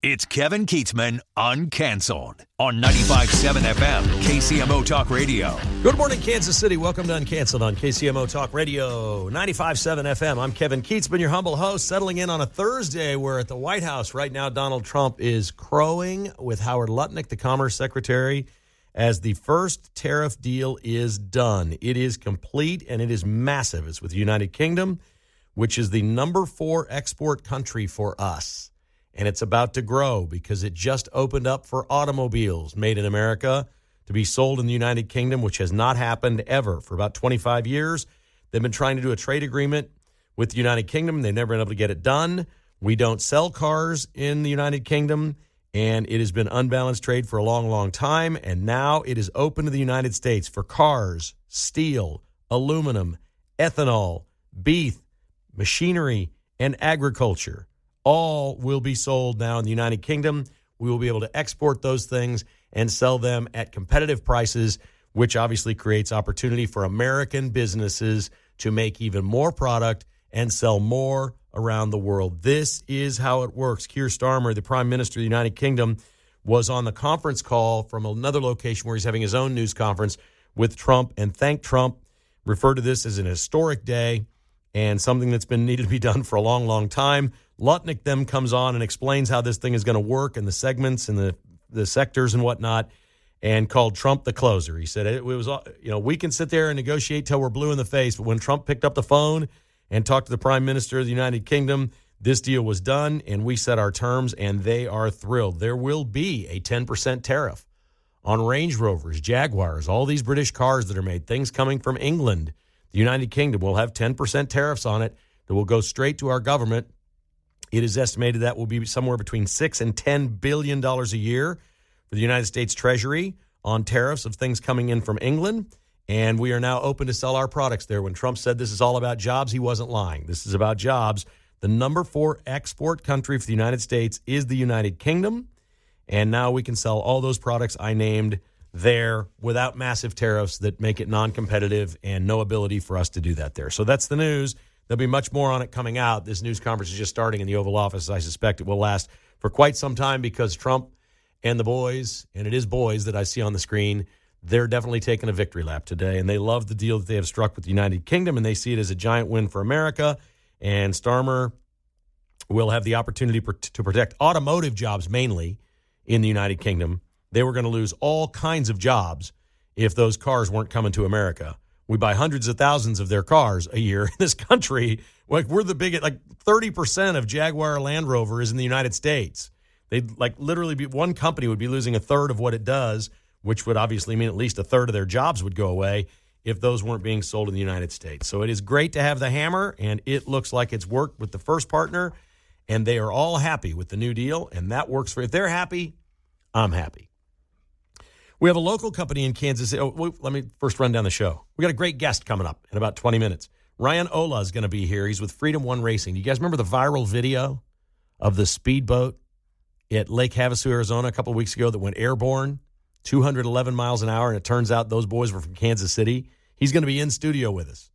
It's Kevin Keatsman Uncanceled on 95.7 FM, KCMO Talk Radio. Good morning, Kansas City. Welcome to Uncanceled on KCMO Talk Radio, 95.7 FM. I'm Kevin Keatsman, your humble host, settling in on a Thursday. We're at the White House right now. Donald Trump is crowing with Howard Lutnick, the Commerce Secretary, as the first tariff deal is done. It is complete, and it is massive. It's with the United Kingdom, which is the number 4 export country for us. And it's about to grow because it just opened up for automobiles made in America to be sold in the United Kingdom, which has not happened ever. For about 25 years, they've been trying to do a trade agreement with the United Kingdom. They've never been able to get it done. We don't sell cars in the United Kingdom, and it has been unbalanced trade for a long, long time. And now it is open to the United States for cars, steel, aluminum, ethanol, beef, machinery, and agriculture. All will be sold now in the United Kingdom. We will be able to export those things and sell them at competitive prices, which obviously creates opportunity for American businesses to make even more product and sell more around the world. This is how it works. Keir Starmer, the Prime Minister of the United Kingdom, was on the conference call from another location where he's having his own news conference with Trump and thanked Trump, referred to this as an historic day and something that's been needed to be done for a long, long time. Lutnick then comes on and explains how this thing is going to work and the segments and the sectors and whatnot, and called Trump the closer. He said it was, we can sit there and negotiate till we're blue in the face, but when Trump picked up the phone and talked to the Prime Minister of the United Kingdom, this deal was done, and we set our terms, and they are thrilled. There will be a 10% tariff on Range Rovers, Jaguars, all these British cars that are made, things coming from England. The United Kingdom will have 10% tariffs on it that will go straight to our government. It is estimated that will be somewhere between $6 and $10 billion a year for the United States Treasury on tariffs of things coming in from England. And we are now open to sell our products there. When Trump said this is all about jobs, he wasn't lying. This is about jobs. The number 4 export country for the United States is the United Kingdom. And now we can sell all those products I named there without massive tariffs that make it non-competitive and no ability for us to do that there. So that's the news. There'll be much more on it coming out. This news conference is just starting in the Oval Office. I suspect it will last for quite some time because Trump and the boys, and it is boys that I see on the screen, they're definitely taking a victory lap today. And they love the deal that they have struck with the United Kingdom, and they see it as a giant win for America. And Starmer will have the opportunity to protect automotive jobs mainly in the United Kingdom. They were going to lose all kinds of jobs if those cars weren't coming to America. We buy hundreds of thousands of their cars a year in this country. Like, we're the biggest, 30% of Jaguar Land Rover is in the United States. They'd literally be, one company would be losing a third of what it does, which would obviously mean at least a third of their jobs would go away if those weren't being sold in the United States. So it is great to have the hammer, and it looks like it's worked with the first partner, and they are all happy with the new deal, and that works for, if they're happy, I'm happy. We have a local company in Kansas City. Let me first run down the show. We got a great guest coming up in about 20 minutes. Ryan Olah is going to be here. He's with Freedom One Racing. Do you guys remember the viral video of the speedboat at Lake Havasu, Arizona, a couple of weeks ago that went airborne, 211 miles an hour, and it turns out those boys were from Kansas City? He's going to be in studio with us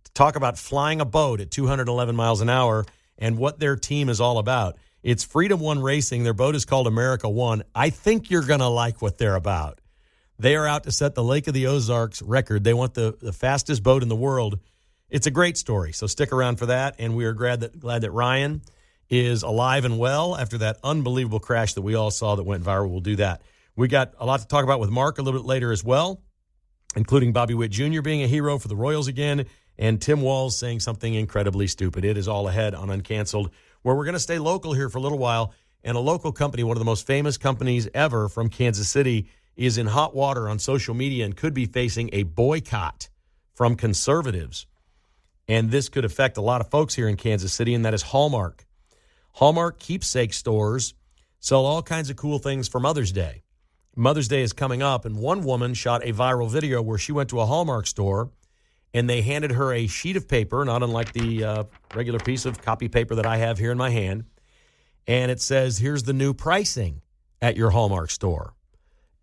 to talk about flying a boat at 211 miles an hour and what their team is all about. It's Freedom One Racing. Their boat is called America One. I think you're going to like what they're about. They are out to set the Lake of the Ozarks record. They want the fastest boat in the world. It's a great story, so stick around for that. And we are glad that Ryan is alive and well after that unbelievable crash that we all saw that went viral. We'll do that. We got a lot to talk about with Mark a little bit later as well, including Bobby Witt Jr. being a hero for the Royals again, and Tim Walz saying something incredibly stupid. It is all ahead on Uncanceled, where we're going to stay local here for a little while. And a local company, one of the most famous companies ever from Kansas City, is in hot water on social media and could be facing a boycott from conservatives. And this could affect a lot of folks here in Kansas City, and that is Hallmark. Hallmark keepsake stores sell all kinds of cool things for Mother's Day. Mother's Day is coming up, and one woman shot a viral video where she went to a Hallmark store, and they handed her a sheet of paper, not unlike the regular piece of copy paper that I have here in my hand, and it says, here's the new pricing at your Hallmark store.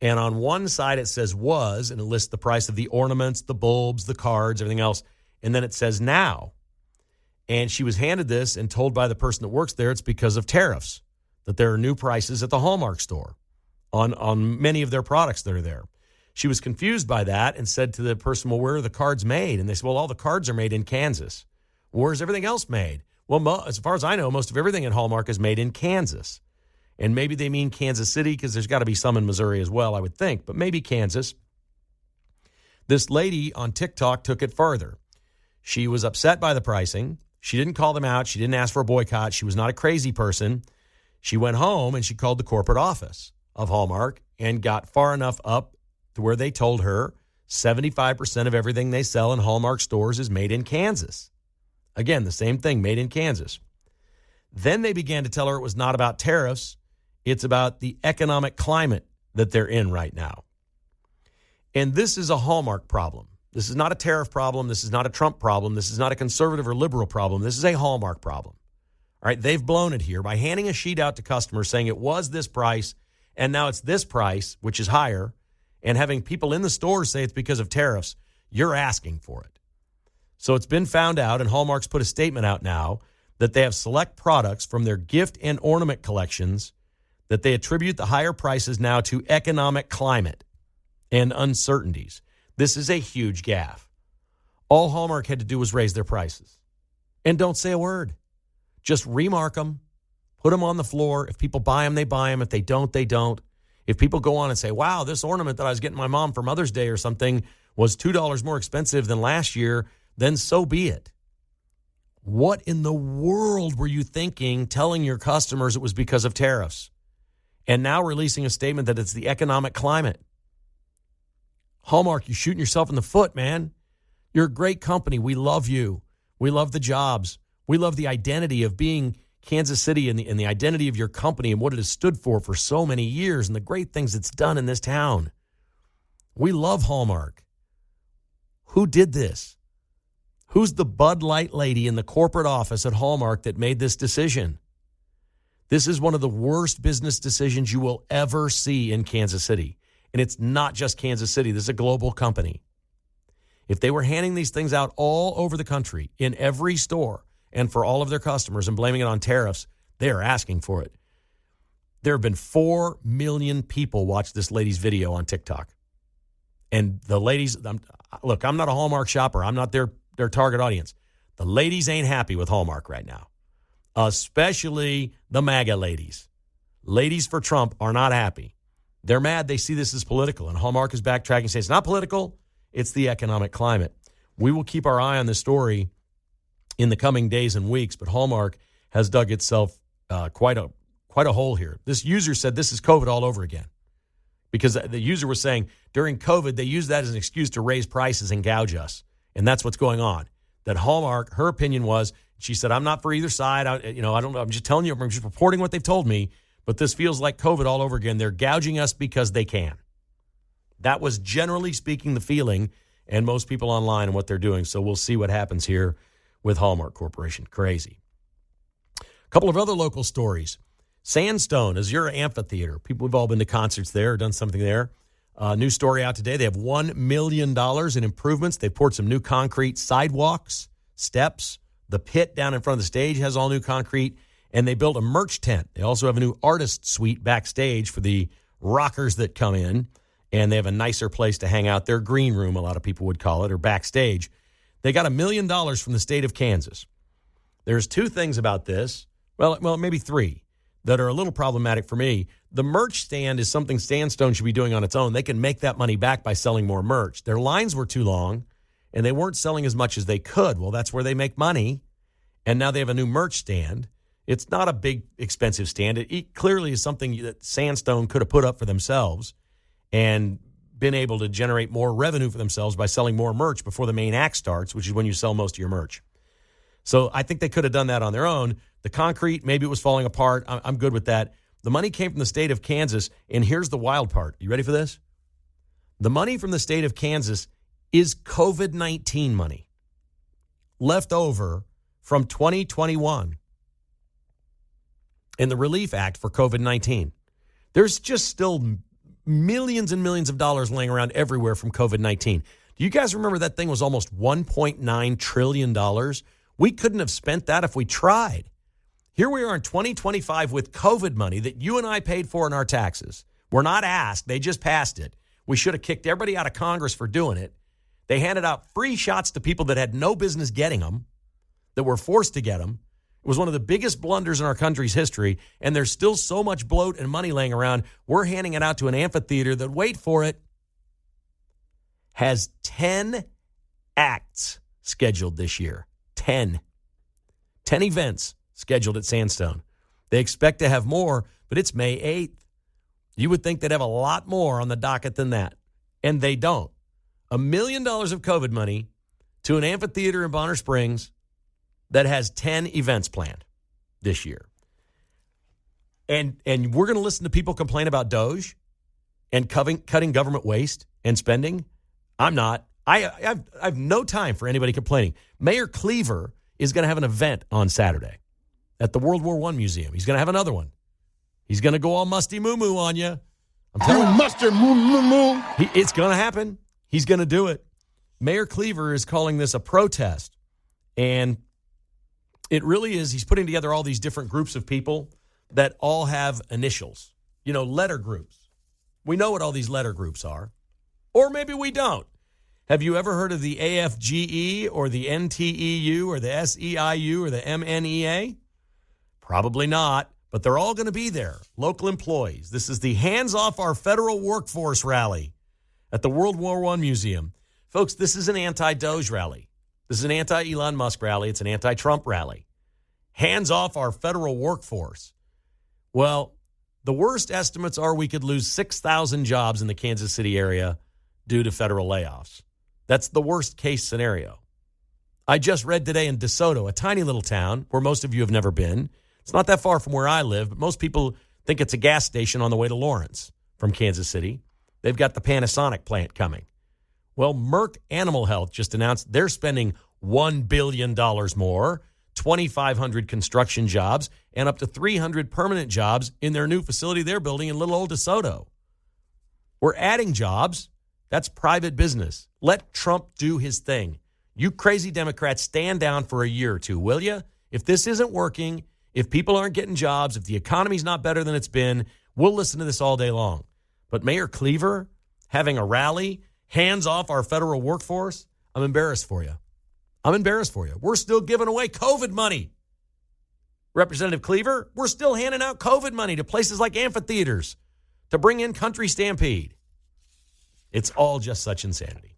And on one side it says was, and it lists the price of the ornaments, the bulbs, the cards, everything else. And then it says now. And she was handed this and told by the person that works there it's because of tariffs. that there are new prices at the Hallmark store on many of their products that are there. She was confused by that and said to the person, well, where are the cards made? And they said, well, all the cards are made in Kansas. Where's everything else made? Well, as far as I know, most of everything at Hallmark is made in Kansas. And maybe they mean Kansas City because there's got to be some in Missouri as well, I would think. But maybe Kansas. This lady on TikTok took it further. She was upset by the pricing. She didn't call them out. She didn't ask for a boycott. She was not a crazy person. She went home and she called the corporate office of Hallmark and got far enough up to where they told her 75% of everything they sell in Hallmark stores is made in Kansas. Again, the same thing, made in Kansas. Then they began to tell her it was not about tariffs. It's about the economic climate that they're in right now. And this is a Hallmark problem. This is not a tariff problem. This is not a Trump problem. This is not a conservative or liberal problem. This is a Hallmark problem. All right, they've blown it here by handing a sheet out to customers saying it was this price and now it's this price, which is higher, and having people in the stores say it's because of tariffs. You're asking for it. So it's been found out, and Hallmark's put a statement out now that they have select products from their gift and ornament collections that they attribute the higher prices now to economic climate and uncertainties. This is a huge gaffe. All Hallmark had to do was raise their prices. And don't say a word. Just remark them. Put them on the floor. If people buy them, they buy them. If they don't, they don't. If people go on and say, wow, this ornament that I was getting my mom for Mother's Day or something was $2 more expensive than last year, then so be it. What in the world were you thinking telling your customers it was because of tariffs? And now releasing a statement that it's the economic climate. Hallmark, you're shooting yourself in the foot, man. You're a great company. We love you. We love the jobs. We love the identity of being Kansas City and the identity of your company and what it has stood for so many years and the great things it's done in this town. We love Hallmark. Who did this? Who's the Bud Light lady in the corporate office at Hallmark that made this decision? This is one of the worst business decisions you will ever see in Kansas City. And it's not just Kansas City. This is a global company. If they were handing these things out all over the country, in every store, and for all of their customers and blaming it on tariffs, they are asking for it. There have been 4 million people watch this lady's video on TikTok. And the ladies, look, I'm not a Hallmark shopper. I'm not their target audience. The ladies ain't happy with Hallmark right now, especially the MAGA ladies. Ladies for Trump are not happy. They're mad. They see this as political. And Hallmark is backtracking, saying it's not political. It's the economic climate. We will keep our eye on this story in the coming days and weeks, but Hallmark has dug itself quite a hole here. This user said this is COVID all over again because the user was saying during COVID, they used that as an excuse to raise prices and gouge us. And that's what's going on. That Hallmark, her opinion was, she said, I'm not for either side. I don't know. I'm just telling you, I'm just reporting what they've told me, but this feels like COVID all over again. They're gouging us because they can. That was generally speaking the feeling, and most people online and what they're doing. So we'll see what happens here with Hallmark Corporation. Crazy. A couple of other local stories. Sandstone, Azura Amphitheater. People have all been to concerts there or done something there. New story out today. They have $1 million in improvements. They poured some new concrete sidewalks, steps. The pit down in front of the stage has all new concrete. And they built a merch tent. They also have a new artist suite backstage for the rockers that come in. And they have a nicer place to hang out. Their green room, a lot of people would call it, or backstage. They got $1 million from the state of Kansas. There's 2 things about this, well, maybe 3, that are a little problematic for me. The merch stand is something Sandstone should be doing on its own. They can make that money back by selling more merch. Their lines were too long, and they weren't selling as much as they could. Well, that's where they make money, and now they have a new merch stand. It's not a big, expensive stand. It clearly is something that Sandstone could have put up for themselves and been able to generate more revenue for themselves by selling more merch before the main act starts, which is when you sell most of your merch. So I think they could have done that on their own. The concrete, maybe it was falling apart. I'm good with that. The money came from the state of Kansas, and here's the wild part. You ready for this? The money from the state of Kansas is COVID-19 money left over from 2021 in the Relief Act for COVID-19. There's just still millions and millions of dollars laying around everywhere from COVID-19. Do you guys remember that thing was almost $1.9 trillion? We couldn't have spent that if we tried. Here we are in 2025 with COVID money that you and I paid for in our taxes. We're not asked. They just passed it. We should have kicked everybody out of Congress for doing it. They handed out free shots to people that had no business getting them, that were forced to get them. It was one of the biggest blunders in our country's history, and there's still so much bloat and money laying around. We're handing it out to an amphitheater that, wait for it, has 10 acts scheduled this year. 10 events scheduled at Sandstone. They expect to have more, but it's May 8th. You would think they'd have a lot more on the docket than that, and they don't. $1 million of COVID money to an amphitheater in Bonner Springs that has 10 events planned this year. And we're going to listen to people complain about DOGE and cutting government waste and spending. I'm not. I have no time for anybody complaining. Mayor Cleaver is going to have an event on Saturday at the World War I Museum. He's going to have another one. He's going to go all musty moo-moo on you. I'm telling you. Mustard moo-moo-moo. It's going to happen. He's going to do it. Mayor Cleaver is calling this a protest. And it really is. He's putting together all these different groups of people that all have initials. You know, letter groups. We know what all these letter groups are. Or maybe we don't. Have you ever heard of the AFGE or the NTEU or the SEIU or the MNEA? Probably not, but they're all going to be there. Local employees. This is the Hands Off Our Federal Workforce rally at the World War I Museum. Folks, this is an anti-Doge rally. This is an anti-Elon Musk rally. It's an anti-Trump rally. Hands off our federal workforce. Well, the worst estimates are we could lose 6,000 jobs in the Kansas City area due to federal layoffs. That's the worst case scenario. I just read today in DeSoto, a tiny little town where most of you have never been. It's not that far from where I live, but most people think it's a gas station on the way to Lawrence from Kansas City. They've got the Panasonic plant coming. Well, Merck Animal Health just announced they're spending $1 billion more, 2,500 construction jobs, and up to 300 permanent jobs in their new facility they're building in little old DeSoto. We're adding jobs. That's private business. Let Trump do his thing. You crazy Democrats, stand down for a year or two, will you? If this isn't working, if people aren't getting jobs, if the economy's not better than it's been, we'll listen to this all day long. But Mayor Cleaver having a rally, hands off our federal workforce, I'm embarrassed for you. I'm embarrassed for you. We're still giving away COVID money. Representative Cleaver, we're still handing out COVID money to places like amphitheaters to bring in Country Stampede. It's all just such insanity.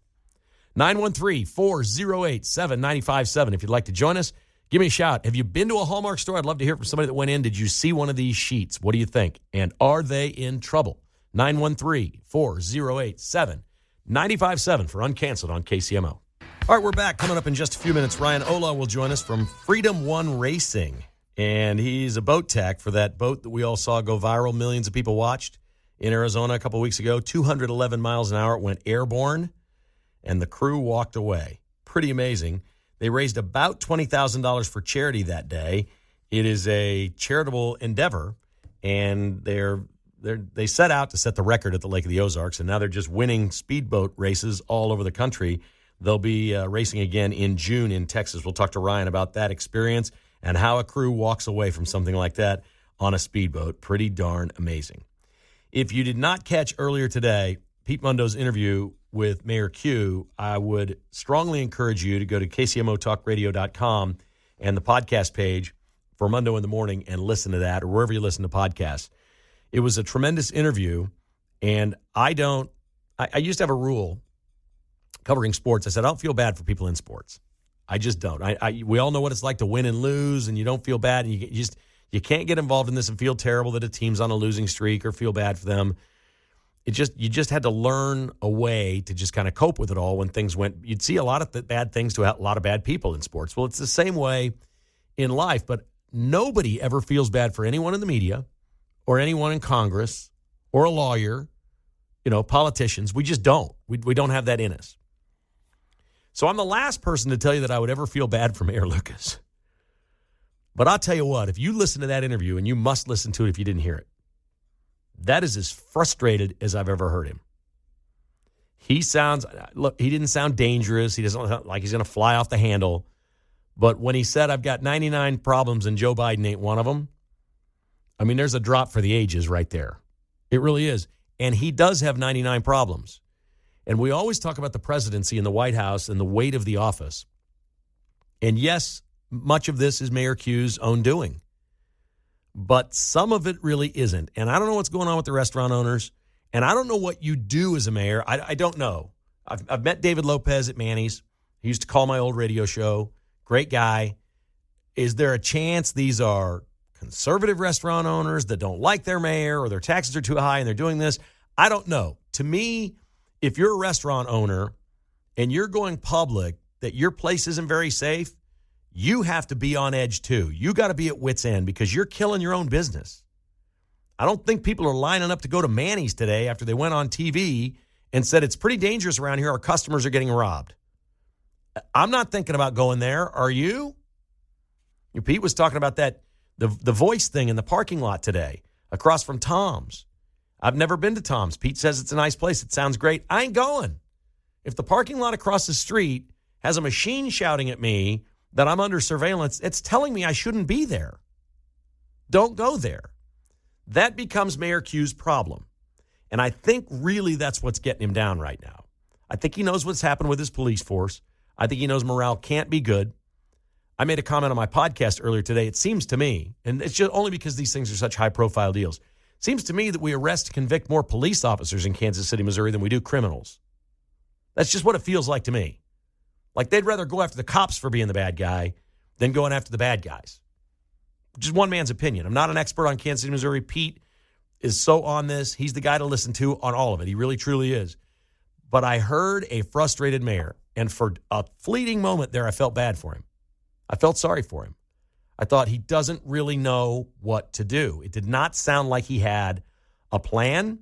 913-408-7957. If you'd like to join us, give me a shout. Have you been to a Hallmark store? I'd love to hear from somebody that went in. Did you see one of these sheets? What do you think? And are they in trouble? 913-408-7957 for Uncanceled on KCMO. All right, we're back. Coming up in just a few minutes, Ryan Olah will join us from Freedom One Racing. And he's a boat tech for that boat that we all saw go viral. Millions of people watched in Arizona a couple weeks ago. 211 miles an hour. It went airborne, and the crew walked away. Pretty amazing. They raised about $20,000 for charity that day. It is a charitable endeavor, and they set out to set the record at the Lake of the Ozarks, and now they're just winning speedboat races all over the country. They'll be racing again in June in Texas. We'll talk to Ryan about that experience and how a crew walks away from something like that on a speedboat. Pretty darn amazing. If you did not catch earlier today Pete Mundo's interview with Mayor Q, I would strongly encourage you to go to KCMOTalkRadio.com and the podcast page for Mundo in the Morning and listen to that, or wherever you listen to podcasts. It was a tremendous interview, and I used to have a rule covering sports. I said, I don't feel bad for people in sports. I just don't. We all know what it's like to win and lose, and you don't feel bad, and you can't get involved in this and feel terrible that a team's on a losing streak or feel bad for them. You just had to learn a way to just kind of cope with it all when things went. You'd see a lot of bad things to a lot of bad people in sports. Well, it's the same way in life, but nobody ever feels bad for anyone in the media or anyone in Congress or a lawyer, politicians. We just don't. We don't have that in us. So I'm the last person to tell you that I would ever feel bad for Mayor Lucas. But I'll tell you what, if you listen to that interview, and you must listen to it if you didn't hear it, that is as frustrated as I've ever heard him. He didn't sound dangerous. He doesn't sound like he's going to fly off the handle. But when he said, I've got 99 problems and Joe Biden ain't one of them, I mean, there's a drop for the ages right there. It really is. And he does have 99 problems. And we always talk about the presidency and the White House and the weight of the office. And yes, much of this is Mayor Q's own doing. But some of it really isn't. And I don't know what's going on with the restaurant owners. And I don't know what you do as a mayor. I don't know. I've met David Lopez at Manny's. He used to call my old radio show. Great guy. Is there a chance these are conservative restaurant owners that don't like their mayor or their taxes are too high and they're doing this? I don't know. To me, if you're a restaurant owner and you're going public that your place isn't very safe, you have to be on edge too. You got to be at wit's end because you're killing your own business. I don't think people are lining up to go to Manny's today after they went on TV and said it's pretty dangerous around here. Our customers are getting robbed. I'm not thinking about going there. Are you? Pete was talking about that, the voice thing in the parking lot today across from Tom's. I've never been to Tom's. Pete says it's a nice place. It sounds great. I ain't going. If the parking lot across the street has a machine shouting at me that I'm under surveillance, it's telling me I shouldn't be there. Don't go there. That becomes Mayor Q's problem. And I think really that's what's getting him down right now. I think he knows what's happened with his police force. I think he knows morale can't be good. I made a comment on my podcast earlier today. It seems to me, and it's just only because these things are such high-profile deals, it seems to me that we arrest and convict more police officers in Kansas City, Missouri than we do criminals. That's just what it feels like to me. Like they'd rather go after the cops for being the bad guy than going after the bad guys. Just one man's opinion. I'm not an expert on Kansas City, Missouri. Pete is so on this. He's the guy to listen to on all of it. He really, truly is. But I heard a frustrated mayor, and for a fleeting moment there, I felt bad for him. I felt sorry for him. I thought he doesn't really know what to do. It did not sound like he had a plan.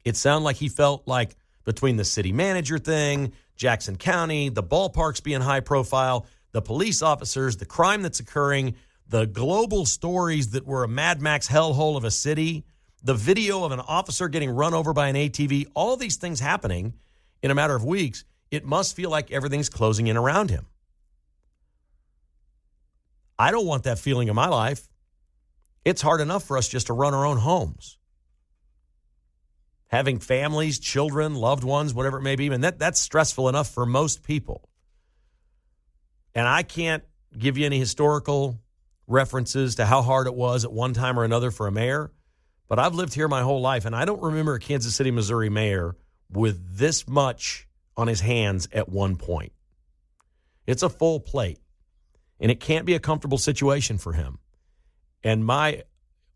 It sounded like he felt like between the city manager thing, Jackson County, the ballparks being high profile, the police officers, the crime that's occurring, the global stories that were a Mad Max hellhole of a city, the video of an officer getting run over by an ATV, all these things happening in a matter of weeks, it must feel like everything's closing in around him. I don't want that feeling in my life. It's hard enough for us just to run our own homes. Having families, children, loved ones, whatever it may be, and that's stressful enough for most people. And I can't give you any historical references to how hard it was at one time or another for a mayor, but I've lived here my whole life, and I don't remember a Kansas City, Missouri mayor with this much on his hands at one point. It's a full plate, and it can't be a comfortable situation for him. And my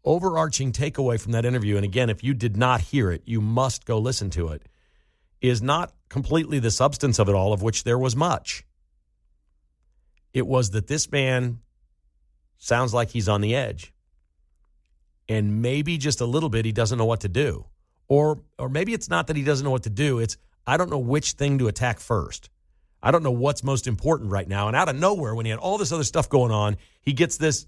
overarching takeaway from that interview, and again, if you did not hear it, you must go listen to it, is not completely the substance of it all, of which there was much. It was that this man sounds like he's on the edge. And maybe just a little bit he doesn't know what to do. Or maybe it's not that he doesn't know what to do. It's I don't know which thing to attack first. I don't know what's most important right now. And out of nowhere, when he had all this other stuff going on, he gets this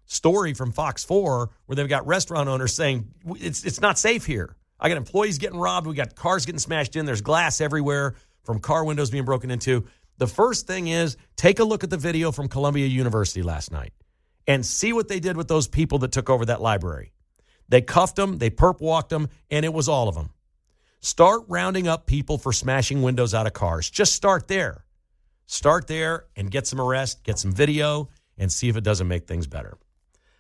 story from Fox 4 where they've got restaurant owners saying, it's not safe here. I got employees getting robbed. We got cars getting smashed in. There's glass everywhere from car windows being broken into. The first thing is take a look at the video from Columbia University last night and see what they did with those people that took over that library. They cuffed them, they perp walked them, and it was all of them. Start rounding up people for smashing windows out of cars. Just start there. Start there and get some arrests, get some video, and see if it doesn't make things better.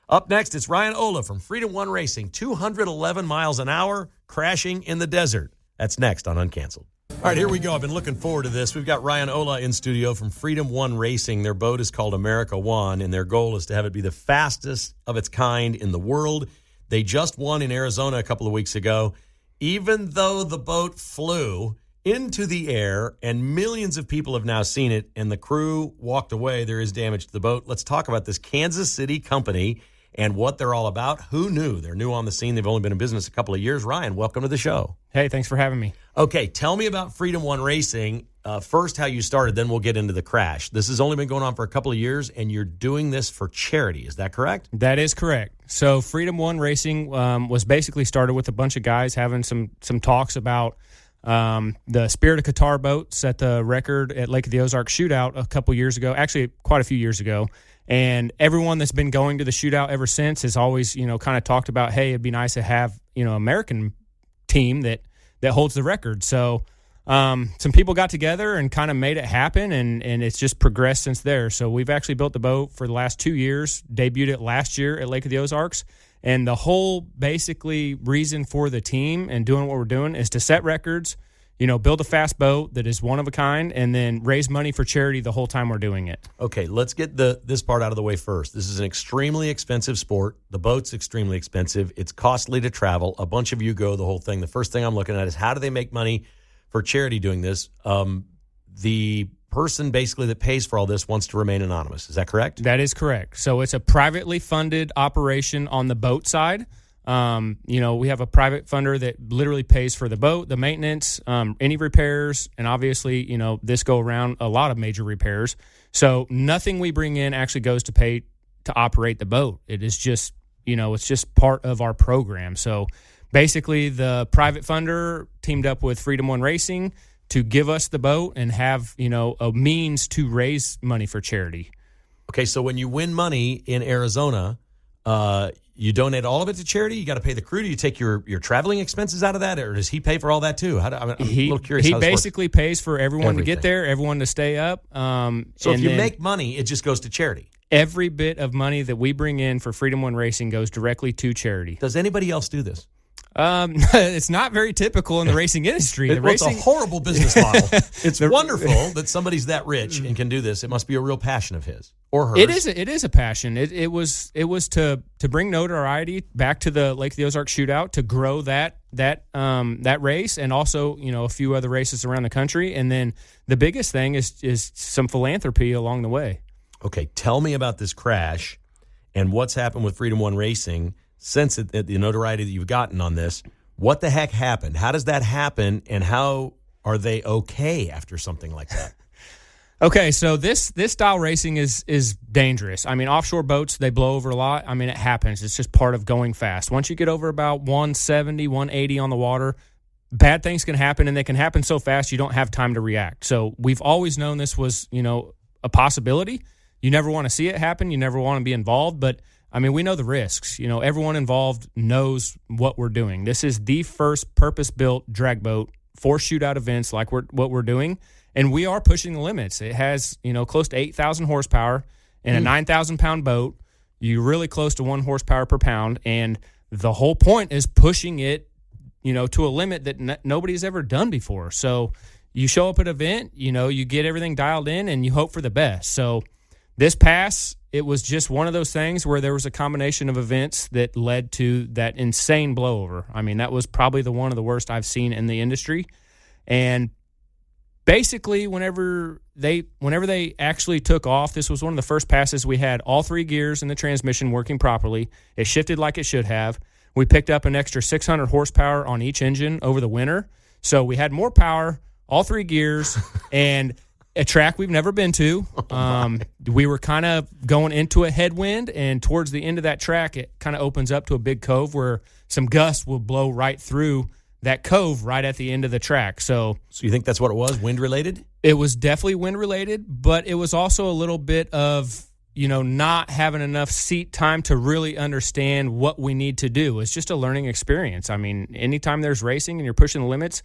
Up next, it's Ryan Olah from Freedom One Racing, 211 miles an hour, crashing in the desert. That's next on Uncanceled. All right, here we go. I've been looking forward to this. We've got Ryan Olah in studio from Freedom One Racing. Their boat is called America One, and their goal is to have it be the fastest of its kind in the world. They just won in Arizona a couple of weeks ago. Even though the boat flew into the air and millions of people have now seen it and the crew walked away, there is damage to the boat. Let's talk about this Kansas City company and what they're all about. Who knew? They're new on the scene. They've only been in business a couple of years. Ryan, welcome to the show. Hey, thanks for having me. Okay, tell me about Freedom One Racing. First, how you started, then we'll get into the crash. This has only been going on for a couple of years, and you're doing this for charity. Is that correct? That is correct. So Freedom One Racing was basically started with a bunch of guys having some talks about The Spirit of Qatar boat set the record at Lake of the Ozarks shootout a couple years ago, actually quite a few years ago. And everyone that's been going to the shootout ever since has always, kind of talked about, hey, it'd be nice to have, American team that holds the record. So some people got together and kind of made it happen, and it's just progressed since there. So we've actually built the boat for the last 2 years, debuted it last year at Lake of the Ozarks. And the whole basically reason for the team and doing what we're doing is to set records, build a fast boat that is one of a kind, and then raise money for charity the whole time we're doing it. Okay, let's get this part out of the way first. This is an extremely expensive sport. The boat's extremely expensive. It's costly to travel. A bunch of you go the whole thing. The first thing I'm looking at is how do they make money for charity doing this? The person basically that pays for all this wants to remain anonymous. Is that correct? That is correct. So it's a privately funded operation on the boat side. We have a private funder that literally pays for the boat, the maintenance, any repairs, and obviously, this go around a lot of major repairs. So nothing we bring in actually goes to pay to operate the boat. It is just, it's just part of our program. So basically the private funder teamed up with Freedom One Racing to give us the boat and have, a means to raise money for charity. Okay, so when you win money in Arizona, you donate all of it to charity? You got to pay the crew? Do you take your traveling expenses out of that, or does he pay for all that too? I'm a little curious. He basically pays for everyone to get there, everyone to stay up. So if you make money, it just goes to charity? Every bit of money that we bring in for Freedom One Racing goes directly to charity. Does anybody else do this? It's not very typical in the racing industry. It's a horrible business model. It's wonderful that somebody's that rich and can do this. It must be a real passion of his or hers. It is a passion. It was to bring notoriety back to the Lake of the Ozarks shootout, to grow that race, and also a few other races around the country. And then the biggest thing is some philanthropy along the way. Okay, tell me about this crash and what's happened with Freedom One Racing. Since the notoriety that you've gotten on this, what the heck happened? How does that happen, and how are they okay after something like that? Okay, so this style racing is dangerous. I mean, offshore boats, they blow over a lot. I mean, it happens. It's just part of going fast. Once you get over about 170, 180 on the water, bad things can happen, and they can happen so fast you don't have time to react. So we've always known this was, a possibility. You never want to see it happen. You never want to be involved, but I mean, we know the risks. Everyone involved knows what we're doing. This is the first purpose-built drag boat for shootout events like what we're doing, and we are pushing the limits. It has, close to 8,000 horsepower in a 9,000-pound boat. You're really close to 1 horsepower per pound, and the whole point is pushing it, to a limit that nobody's ever done before. So you show up at an event, you get everything dialed in, and you hope for the best. So this pass, it was just one of those things where there was a combination of events that led to that insane blowover. I mean, that was probably one of the worst I've seen in the industry. And basically, whenever they actually took off, this was one of the first passes we had all 3 gears in the transmission working properly. It shifted like it should have. We picked up an extra 600 horsepower on each engine over the winter. So we had more power, all 3 gears, and a track we've never been to. We were kind of going into a headwind, and towards the end of that track, it kind of opens up to a big cove where some gusts will blow right through that cove right at the end of the track. So you think that's what it was, wind-related? It was definitely wind-related, but it was also a little bit of, not having enough seat time to really understand what we need to do. It's just a learning experience. I mean, anytime there's racing and you're pushing the limits,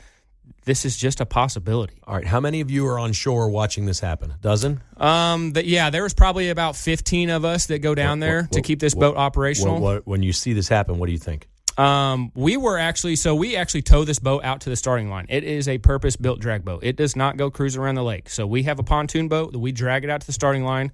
this is just a possibility. All right. How many of you are on shore watching this happen? A dozen? There was probably about 15 of us that go down there to keep this boat operational. When you see this happen, what do you think? We actually tow this boat out to the starting line. It is a purpose-built drag boat. It does not go cruising around the lake. So we have a pontoon boat that we drag it out to the starting line.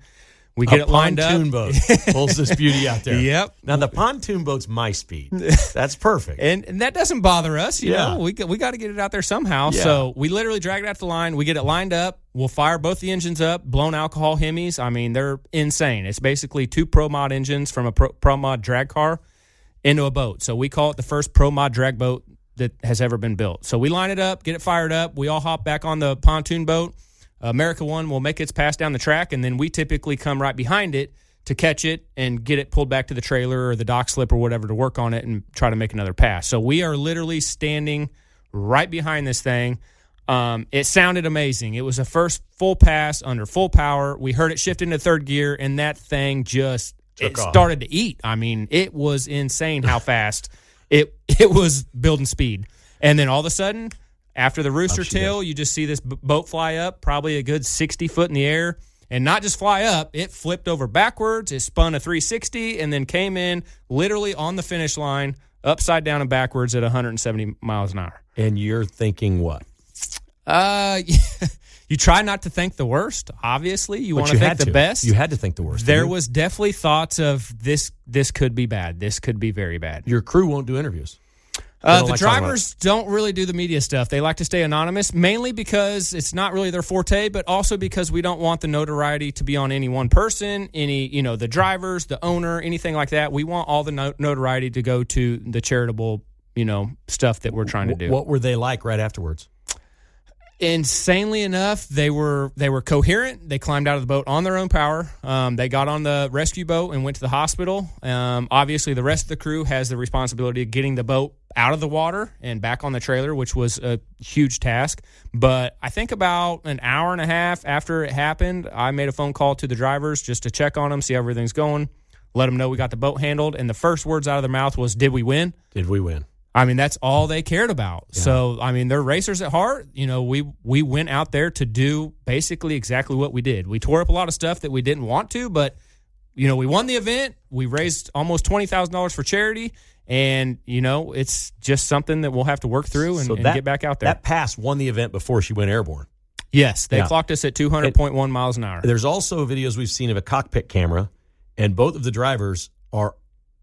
We get it lined up. A pontoon boat pulls this beauty out there. Yep. Now, the pontoon boat's my speed. That's perfect. And that doesn't bother us. You know, we got to get it out there somehow. Yeah. So we literally drag it out to the line. We get it lined up. We'll fire both the engines up, blown alcohol Hemis. I mean, they're insane. It's basically 2 Pro Mod engines from a Pro Mod drag car into a boat. So we call it the first Pro Mod drag boat that has ever been built. So we line it up, get it fired up. We all hop back on the pontoon boat. America One will make its pass down the track, and then we typically come right behind it to catch it and get it pulled back to the trailer or the dock slip or whatever to work on it and try to make another pass. So we are literally standing right behind this thing. It sounded amazing. It was the first full pass under full power. We heard it shift into third gear, and that thing just started to eat. I mean, it was insane how fast it was building speed. And then all of a sudden, after the rooster tail, you just see this boat fly up, probably a good 60 foot in the air. And not just fly up, it flipped over backwards, it spun a 360, and then came in literally on the finish line, upside down and backwards at 170 miles an hour. And you're thinking what? You try not to think the worst, obviously. You want to think the best. You had to think the worst. There was definitely thoughts of this could be bad. This could be very bad. Your crew won't do interviews. The drivers don't really do the media stuff. They like to stay anonymous, mainly because it's not really their forte, but also because we don't want the notoriety to be on any one person, the drivers, the owner, anything like that. We want all the notoriety to go to the charitable, stuff that we're trying to do. What were they like right afterwards? Insanely enough, they were coherent. They climbed out of the boat on their own power. They got on the rescue boat and went to the hospital. Obviously, the rest of the crew has the responsibility of getting the boat out of the water and back on the trailer, which was a huge task. But I think about an hour and a half after it happened, I made a phone call to the drivers just to check on them, see how everything's going, let them know we got the boat handled. And the first words out of their mouth was, "Did we win?" Did we win? I mean, that's all they cared about. Yeah. So, I mean, they're racers at heart. We went out there to do basically exactly what we did. We tore up a lot of stuff that we didn't want to, but, we won the event. We raised almost $20,000 for charity, and, it's just something that we'll have to work through and get back out there. That pass won the event before she went airborne. Yes, they clocked us at 200.1 miles an hour. There's also videos we've seen of a cockpit camera, and both of the drivers are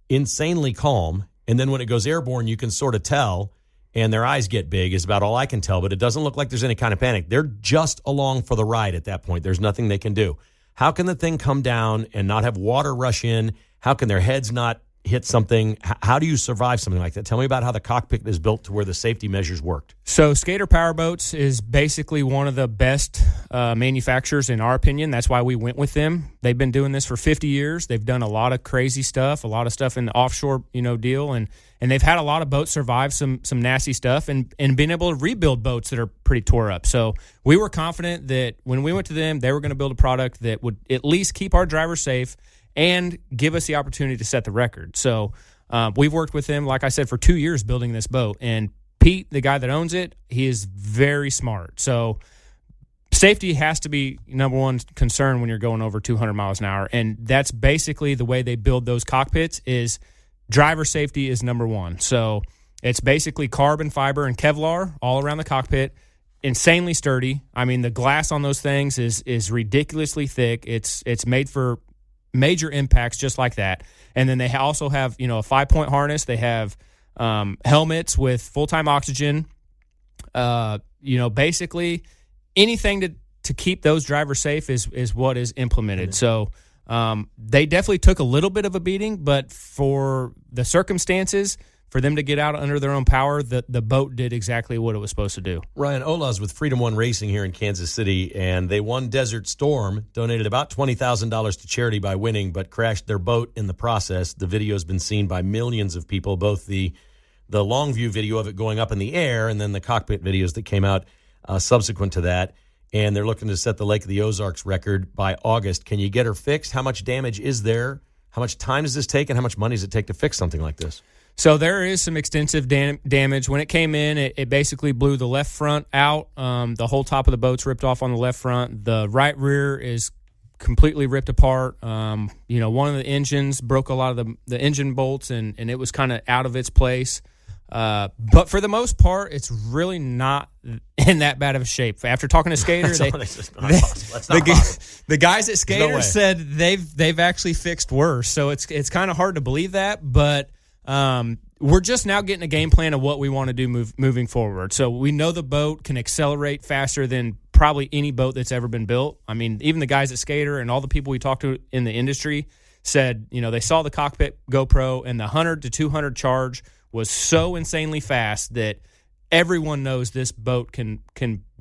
insanely calm. And then when it goes airborne, you can sort of tell, and their eyes get big is about all I can tell, but it doesn't look like there's any kind of panic. They're just along for the ride at that point. There's nothing they can do. How can the thing come down and not have water rush in? How can their heads not hit something? How do you survive something like that? Tell me about how the cockpit is built to where the safety measures worked. So Skater Powerboats is basically one of the best manufacturers in our opinion. That's why we went with them. They've been doing this for 50 years. They've done a lot of crazy stuff, a lot of stuff in the offshore deal, and they've had a lot of boats survive some nasty stuff and been able to rebuild boats that are pretty tore up. So we were confident that when we went to them, they were going to build a product that would at least keep our drivers safe and give us the opportunity to set the record. So we've worked with them, like I said, for 2 years building this boat. And Pete, the guy that owns it, he is very smart. So safety has to be number one concern when you're going over 200 miles an hour. And that's basically the way they build those cockpits is driver safety is number one. So it's basically carbon fiber and Kevlar all around the cockpit, insanely sturdy. I mean, the glass on those things is ridiculously thick. It's made for major impacts just like that. And then they also have, a 5-point harness. They have helmets with full-time oxygen. Basically anything to keep those drivers safe is what is implemented. So they definitely took a little bit of a beating, but for the circumstances, for them to get out under their own power, the boat did exactly what it was supposed to do. Ryan, Olah's with Freedom One Racing here in Kansas City, and they won Desert Storm, donated about $20,000 to charity by winning, but crashed their boat in the process. The video has been seen by millions of people, both the long view video of it going up in the air and then the cockpit videos that came out subsequent to that. And they're looking to set the Lake of the Ozarks record by August. Can you get her fixed? How much damage is there? How much time does this take, and how much money does it take to fix something like this? So there is some extensive damage. When it came in, it basically blew the left front out. The whole top of the boat's ripped off on the left front. The right rear is completely ripped apart. One of the engines broke a lot of the engine bolts, and it was kind of out of its place. But for the most part, it's really not in that bad of a shape. After talking to Skater, the guys at Skater said they've actually fixed worse. So it's kind of hard to believe that, but we're just now getting a game plan of what we want to do moving forward. So we know the boat can accelerate faster than probably any boat that's ever been built. I mean, even the guys at Skater and all the people we talked to in the industry said, they saw the cockpit GoPro and the 100 to 200 charge was so insanely fast that everyone knows this boat can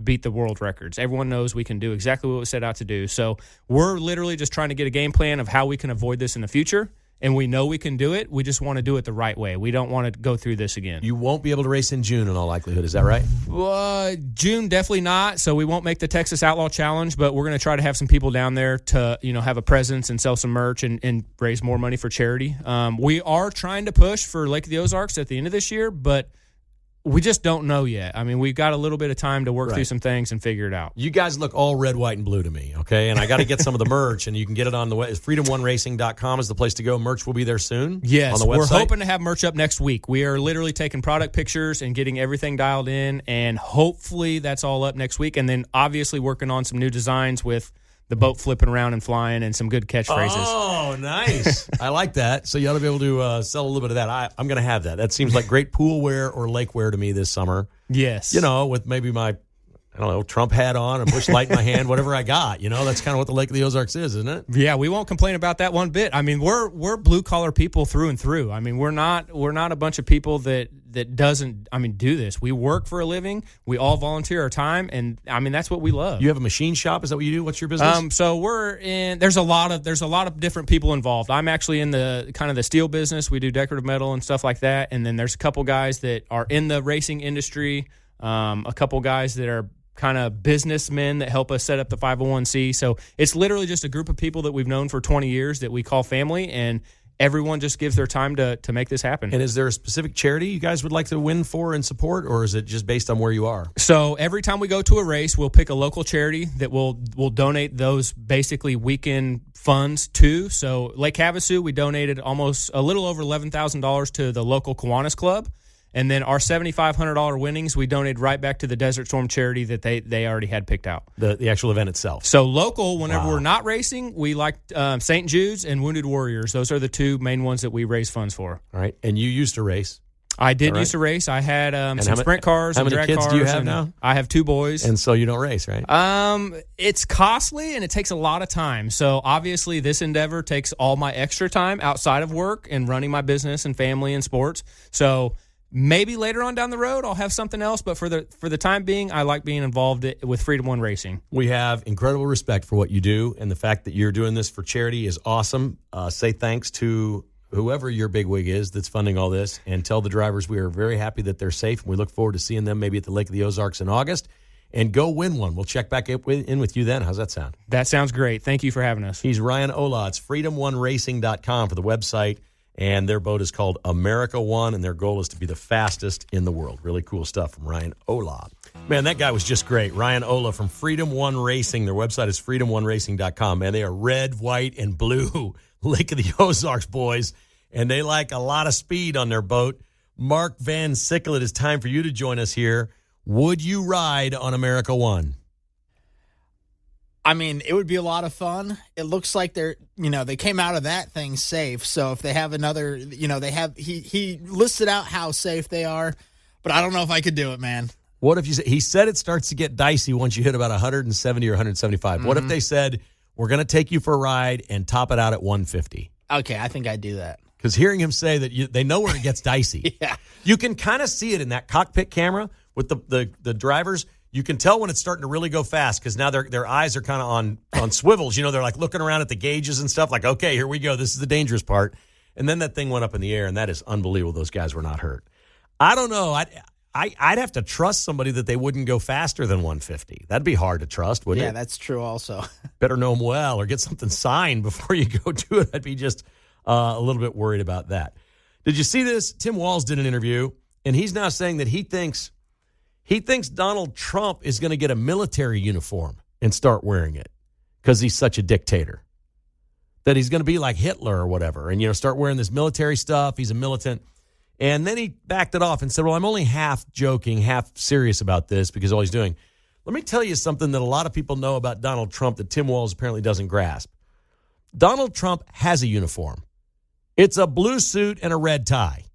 beat the world records. Everyone knows we can do exactly what we set out to do. So we're literally just trying to get a game plan of how we can avoid this in the future and we know we can do it. We just want to do it the right way. We don't want to go through this again. You won't be able to race in June in all likelihood. Is that right? June, definitely not. So we won't make the Texas Outlaw Challenge, but we're going to try to have some people down there to, have a presence and sell some merch and raise more money for charity. We are trying to push for Lake of the Ozarks at the end of this year, but we just don't know yet. I mean, we've got a little bit of time to work through some things and figure it out. You guys look all red, white, and blue to me, okay? And I got to get some of the merch, and you can get it on the way. Freedom1Racing.com is the place to go. Merch will be there soon. Yes, on the website. We're hoping to have merch up next week. We are literally taking product pictures and getting everything dialed in, and hopefully that's all up next week. And then obviously working on some new designs with the boat flipping around and flying and some good catchphrases. Oh, nice. I like that. So you ought to be able to sell a little bit of that. I'm going to have that. That seems like great pool wear or lake wear to me this summer. Yes. With maybe my, Trump hat on, a bush light in my hand, whatever I got. That's kind of what the Lake of the Ozarks is, isn't it? Yeah, we won't complain about that one bit. I mean, we're blue collar people through and through. I mean, we're not a bunch of people that doesn't do this. We work for a living. We all volunteer our time, and I mean that's what we love. You have a machine shop? Is that what you do? What's your business? So there's a lot of different people involved. I'm actually in the kind of the steel business. We do decorative metal and stuff like that. And then there's a couple guys that are in the racing industry. A couple guys that are kind of businessmen that help us set up the 501c. So it's literally just a group of people that we've known for 20 years that we call family, and everyone just gives their time to make this happen. And is there a specific charity you guys would like to win for and support, or is it just based on where you are? So every time we go to a race, we'll pick a local charity that will donate those basically weekend funds to. So Lake Havasu, we donated almost a little over $11,000 to the local Kiwanis Club. And then our $7,500 winnings, we donated right back to the Desert Storm charity that they already had picked out. The actual event itself. So local, whenever we're not racing, we like St. Jude's and Wounded Warriors. Those are the two main ones that we raise funds for. All right. And you used to race. I did used to race. I had some sprint cars and drag cars. How many kids do you have now? I have 2 boys. And so you don't race, right? It's costly and it takes a lot of time. So obviously this endeavor takes all my extra time outside of work and running my business and family and sports. So maybe later on down the road I'll have something else, but for the time being, I like being involved with Freedom One Racing. We have incredible respect for what you do, and the fact that you're doing this for charity is awesome. Say thanks to whoever your bigwig is that's funding all this, and tell the drivers we are very happy that they're safe, and we look forward to seeing them maybe at the Lake of the Ozarks in August. And go win one. We'll check back in with you then. How's that sound? That sounds great. Thank you for having us. He's Ryan Olah. It's freedom1racing.com for the website. And their boat is called America One, and their goal is to be the fastest in the world. Really cool stuff from Ryan Olah. Man, that guy was just great. Ryan Olah from Freedom One Racing. Their website is freedom1racing.com. Man, they are red, white, and blue Lake of the Ozarks boys, and they like a lot of speed on their boat. Mark Van Sickle, it is time for you to join us here. Would you ride on America One? I mean, it would be a lot of fun. It looks like they came out of that thing safe. So if they have another, he listed out how safe they are, but I don't know if I could do it, man. What if he said it starts to get dicey once you hit about 170 or 175. What if they said, we're going to take you for a ride and top it out at 150? Okay, I think I'd do that. Because hearing him say that they know where it gets dicey. Yeah. You can kind of see it in that cockpit camera with the drivers. You can tell when it's starting to really go fast because now their eyes are kind of on swivels. They're like looking around at the gauges and stuff like, okay, here we go. This is the dangerous part. And then that thing went up in the air, and that is unbelievable. Those guys were not hurt. I don't know. I'd have to trust somebody that they wouldn't go faster than 150. That'd be hard to trust, wouldn't it? Yeah, that's true also. Better know them well or get something signed before you go do it. I'd be just a little bit worried about that. Did you see this? Tim Walz did an interview, and he's now saying that he thinks Donald Trump is going to get a military uniform and start wearing it because he's such a dictator. That he's going to be like Hitler or whatever and, start wearing this military stuff. He's a militant. And then he backed it off and said, well, I'm only half joking, half serious about this because all he's doing. Let me tell you something that a lot of people know about Donald Trump that Tim Walz apparently doesn't grasp. Donald Trump has a uniform. It's a blue suit and a red tie.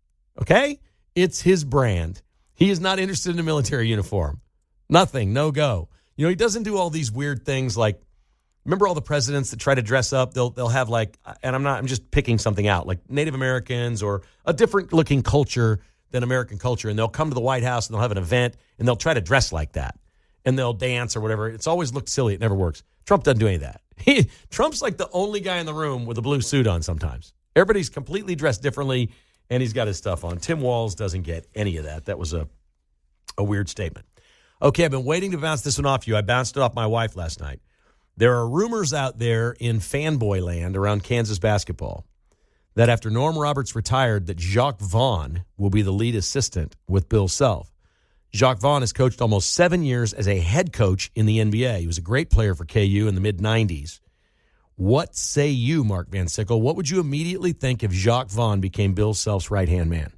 Okay? It's his brand. He is not interested in a military uniform. Nothing. No go. He doesn't do all these weird things like, remember all the presidents that try to dress up? They'll have like, and I'm just picking something out, like Native Americans or a different looking culture than American culture. And they'll come to the White House and they'll have an event and they'll try to dress like that. And they'll dance or whatever. It's always looked silly. It never works. Trump doesn't do any of that. Trump's like the only guy in the room with a blue suit on sometimes. Everybody's completely dressed differently, and he's got his stuff on. Tim Walz doesn't get any of that. That was a weird statement. Okay, I've been waiting to bounce this one off you. I bounced it off my wife last night. There are rumors out there in fanboy land around Kansas basketball that after Norm Roberts retired, that Jacques Vaughn will be the lead assistant with Bill Self. Jacques Vaughn has coached almost 7 years as a head coach in the NBA. He was a great player for KU in the mid-'90s. What say you, Mark Van Sickle? What would you immediately think if Jacques Vaughn became Bill Self's right-hand man?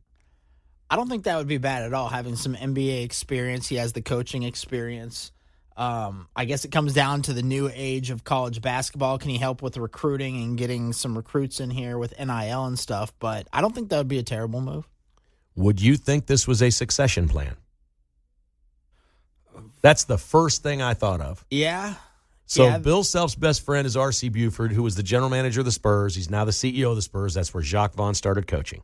I don't think that would be bad at all, having some NBA experience. He has the coaching experience. I guess it comes down to the new age of college basketball. Can he help with recruiting and getting some recruits in here with NIL and stuff? But I don't think that would be a terrible move. Would you think this was a succession plan? That's the first thing I thought of. Yeah. So yeah. Bill Self's best friend is R.C. Buford, who was the general manager of the Spurs. He's now the CEO of the Spurs. That's where Jacques Vaughn started coaching.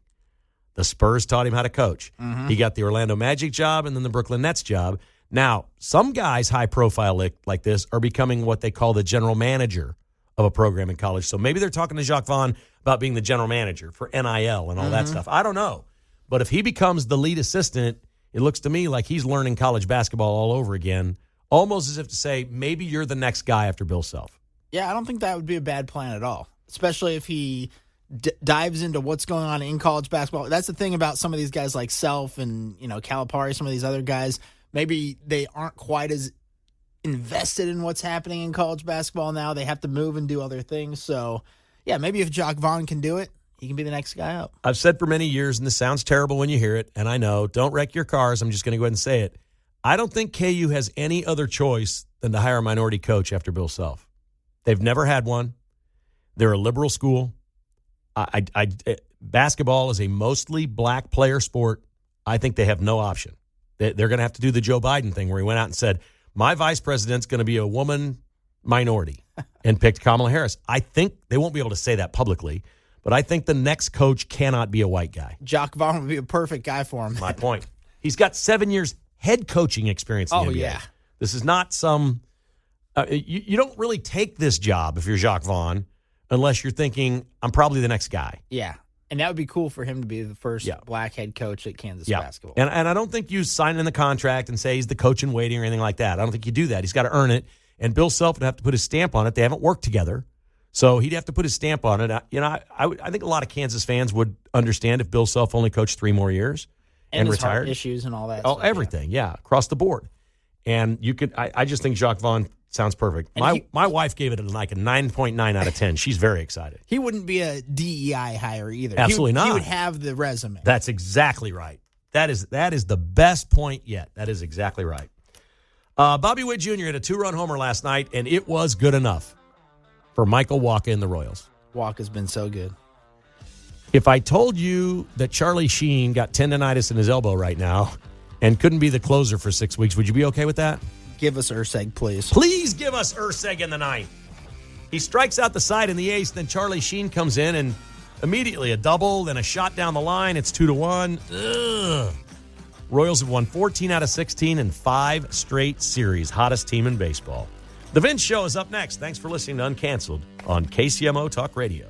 The Spurs taught him how to coach. Mm-hmm. He got the Orlando Magic job and then the Brooklyn Nets job. Now, some guys high profile like this are becoming what they call the general manager of a program in college. So maybe they're talking to Jacques Vaughn about being the general manager for NIL and all that stuff. I don't know. But if he becomes the lead assistant, it looks to me like he's learning college basketball all over again, almost as if to say, maybe you're the next guy after Bill Self. Yeah, I don't think that would be a bad plan at all, especially if he dives into what's going on in college basketball. That's the thing about some of these guys like Self and, Calipari, some of these other guys. Maybe they aren't quite as invested in what's happening in college basketball now. They have to move and do other things. So, yeah, maybe if Jacques Vaughn can do it, he can be the next guy up. I've said for many years, and this sounds terrible when you hear it, and I know, don't wreck your cars. I'm just going to go ahead and say it. I don't think KU has any other choice than to hire a minority coach after Bill Self. They've never had one. They're a liberal school. Basketball is a mostly black player sport. I think they have no option. They're going to have to do the Joe Biden thing where he went out and said, my vice president's going to be a woman minority and picked Kamala Harris. I think they won't be able to say that publicly, but I think the next coach cannot be a white guy. Jacques Vaughn would be a perfect guy for him. My point. He's got 7 years head coaching experience in the NBA. Yeah. This is not some you don't really take this job if you're Jacques Vaughn unless you're thinking, I'm probably the next guy. Yeah. And that would be cool for him to be the first black head coach at Kansas basketball. And I don't think you sign in the contract and say he's the coach in waiting or anything like that. I don't think you do that. He's got to earn it. And Bill Self would have to put his stamp on it. They haven't worked together. So he'd have to put his stamp on it. I think a lot of Kansas fans would understand if Bill Self only coached 3 more years and retired. Heart issues and all that. Oh, everything, across the board. And you could. I just think Jacques Vaughn sounds perfect. My wife gave it like a 9.9 out of 10. She's very excited. He wouldn't be a DEI hire either. Absolutely not. He would have the resume. That's exactly right. That is the best point yet. That is exactly right. Bobby Witt Jr. hit a 2-run homer last night, and it was good enough for Michael Wacha and the Royals. Wacha's been so good. If I told you that Charlie Sheen got tendonitis in his elbow right now and couldn't be the closer for 6 weeks, would you be okay with that? Give us Urseg, please. Please give us Urseg in the ninth. He strikes out the side in the eighth, then Charlie Sheen comes in and immediately a double, then a shot down the line. It's 2-1. Ugh. Royals have won 14 out of 16 in 5 straight series. Hottest team in baseball. The Vince Show is up next. Thanks for listening to Uncanceled on KCMO Talk Radio.